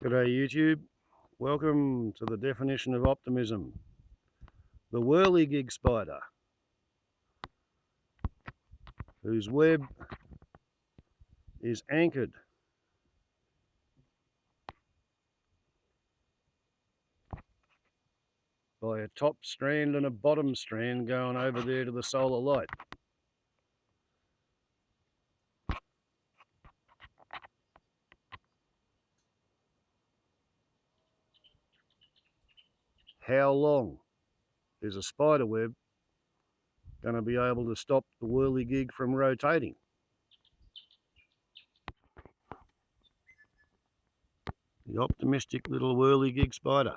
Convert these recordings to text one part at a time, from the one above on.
G'day YouTube, welcome to the definition of optimism. The whirligig spider, whose web is anchored by a top strand and a bottom strand going over there to the solar light. How long is a spider web going to be able to stop the whirligig from rotating? The optimistic little whirligig spider.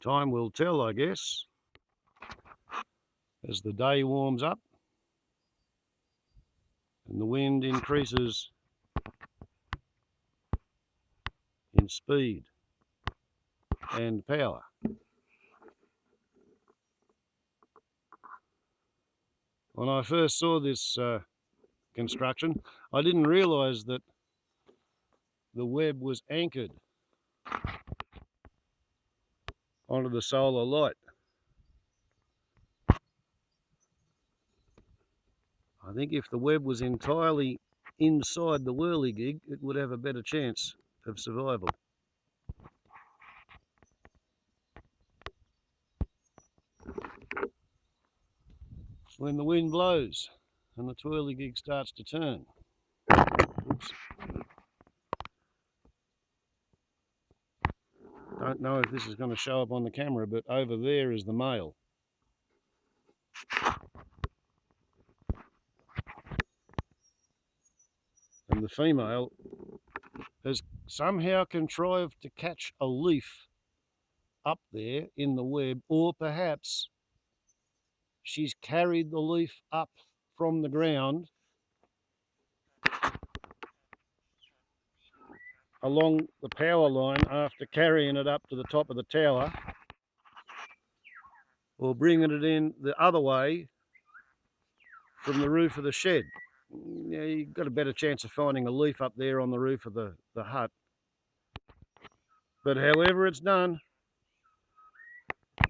Time will tell, I guess, as the day warms up and the wind increases in speed and power. When I first saw this construction, I didn't realise that the web was anchored onto the solar light. I think if the web was entirely inside the whirligig, it would have a better chance of survival. When the wind blows and the whirligig starts to turn. Oops. Don't know if this is going to show up on the camera, but over there is the male. And the female has somehow contrived to catch a leaf up there in the web, or perhaps she's carried the leaf up from the ground along the power line after carrying it up to the top of the tower, or bringing it in the other way from the roof of the shed. Yeah, you've got a better chance of finding a leaf up there on the roof of the hut. But however it's done,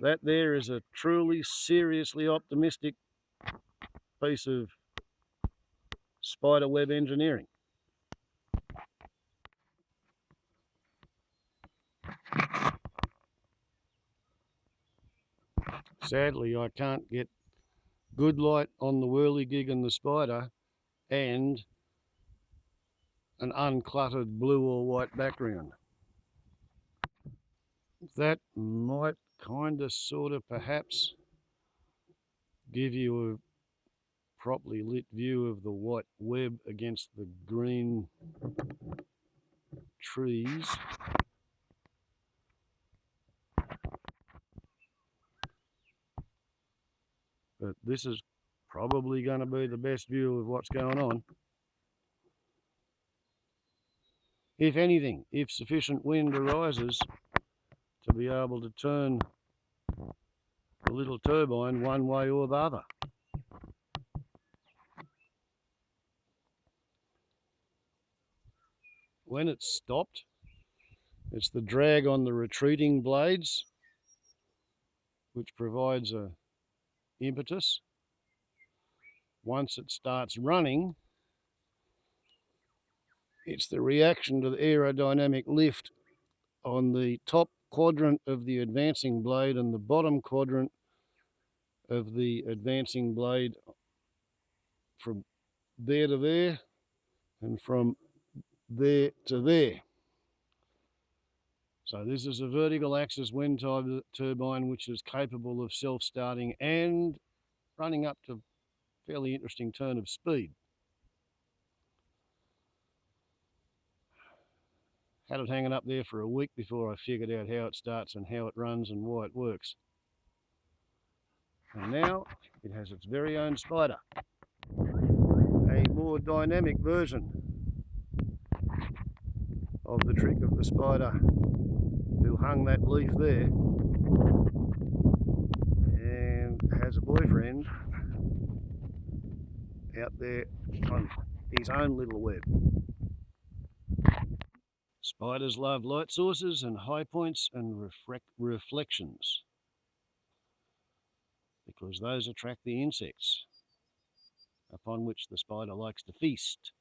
that there is a truly seriously optimistic piece of spider web engineering. Sadly, I can't get good light on the whirligig and the spider and an uncluttered blue or white background. That might kind of sort of perhaps give you a properly lit view of the white web against the green trees. But this is probably going to be the best view of what's going on. If anything, if sufficient wind arises to be able to turn the little turbine one way or the other. When it's stopped, it's the drag on the retreating blades which provides a impetus. Once it starts running, it's the reaction to the aerodynamic lift on the top quadrant of the advancing blade and the bottom quadrant of the advancing blade, from there to there and from there to there. So this is a vertical axis wind turbine which is capable of self-starting and running up to a fairly interesting turn of speed. Had it hanging up there for a week before I figured out how it starts and how it runs and why it works. And now it has its very own spider, a more dynamic version of the trick of the spider who hung that leaf there. has a boyfriend out there on his own little web. Spiders love light sources and high points and reflections because those attract the insects upon which the spider likes to feast.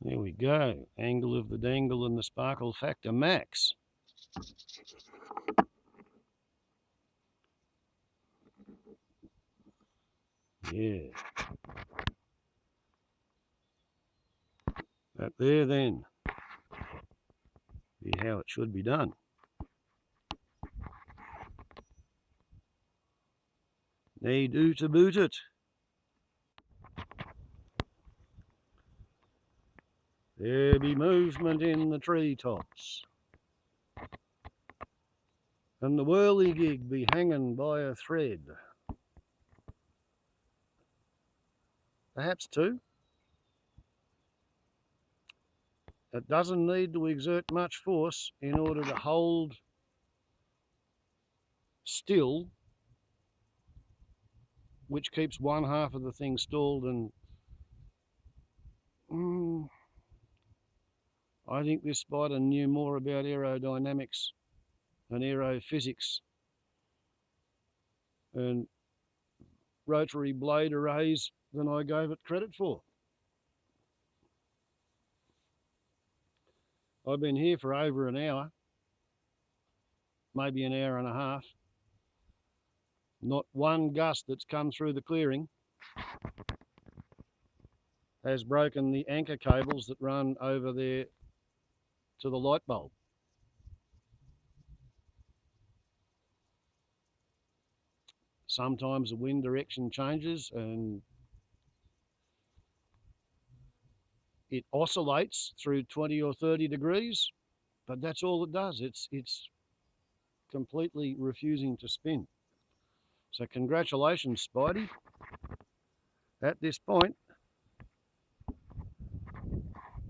There we go. Angle of the dangle and the sparkle factor max. Yeah. That there then. Be how it should be done. They do to boot it. There be movement in the treetops. And the whirligig be hanging by a thread. Perhaps two. It doesn't need to exert much force in order to hold still, which keeps one half of the thing stalled, and I think this spider knew more about aerodynamics and aerophysics and rotary blade arrays than I gave it credit for. I've been here for over an hour, maybe an hour and a half. Not one gust that's come through the clearing has broken the anchor cables that run over there to the light bulb. Sometimes the wind direction changes and it oscillates through 20 or 30 degrees, but that's all it does. It's completely refusing to spin. So congratulations, Spidey. At this point,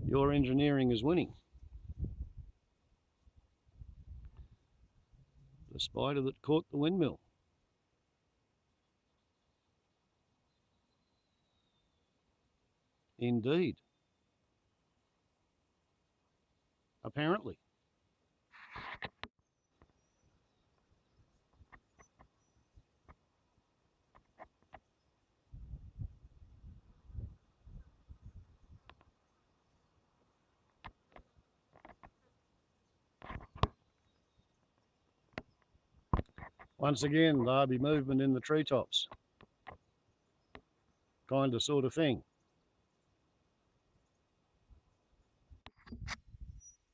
your engineering is winning. The spider that caught the windmill. Indeed. Apparently. Once again, there'll be movement in the treetops. Kind of sort of thing.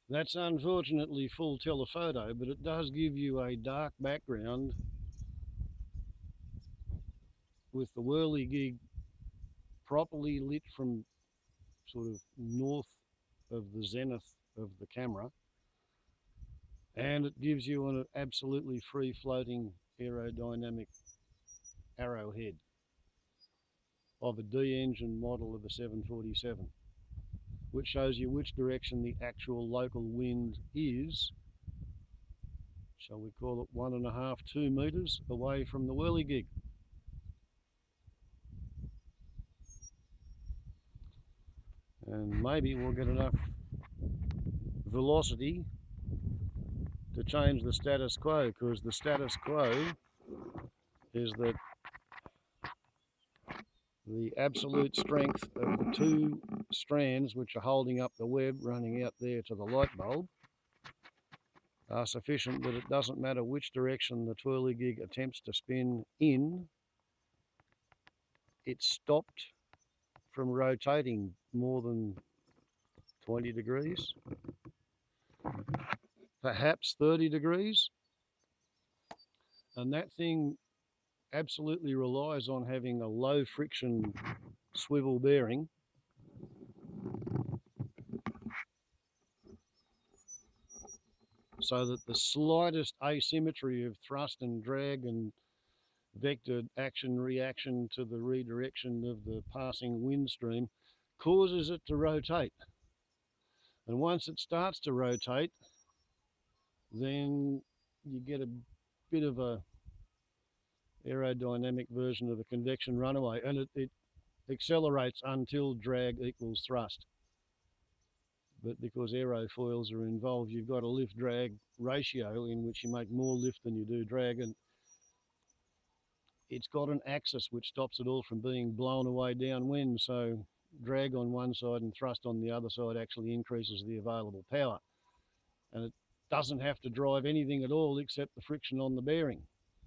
That's unfortunately full telephoto, but it does give you a dark background with the whirligig properly lit from sort of north of the zenith of the camera, and it gives you an absolutely free floating aerodynamic arrowhead of a D-engine model of a 747, which shows you which direction the actual local wind is. Shall we call it 1.5, 2 meters away from the whirligig. And maybe we'll get enough velocity to change the status quo, because the status quo is that the absolute strength of the two strands which are holding up the web running out there to the light bulb are sufficient that it doesn't matter which direction the twirligig attempts to spin in, it's stopped from rotating more than 20 degrees, perhaps 30 degrees. And that thing absolutely relies on having a low friction swivel bearing so that the slightest asymmetry of thrust and drag and vectored action reaction to the redirection of the passing wind stream causes it to rotate. And once it starts to rotate, then you get a bit of a aerodynamic version of a convection runaway, and it accelerates until drag equals thrust. But because aerofoils are involved, you've got a lift-drag ratio in which you make more lift than you do drag, and it's got an axis which stops it all from being blown away downwind. So drag on one side and thrust on the other side actually increases the available power. And it doesn't have to drive anything at all except the friction on the bearing.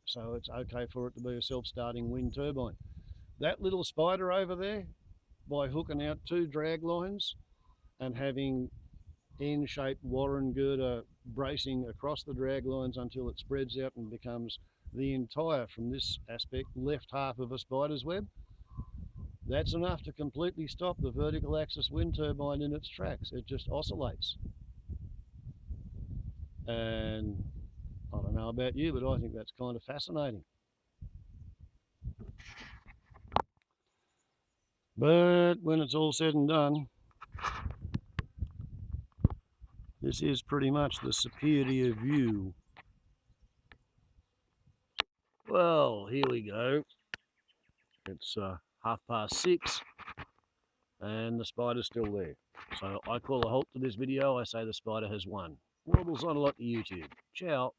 So it's okay for it to be a self-starting wind turbine. That little spider over there, by hooking out 2 drag lines and having N-shaped Warren girder bracing across the drag lines until it spreads out and becomes the entire, from this aspect, left half of a spider's web, that's enough to completely stop the vertical axis wind turbine in its tracks. It just oscillates. And I don't know about you, but I think that's kind of fascinating. But when it's all said and done, this is pretty much the superior view. Well, here we go. It's 6:30 and the spider's still there. So I call a halt to this video. I say the spider has won. Wobbles on a lot to YouTube. Ciao.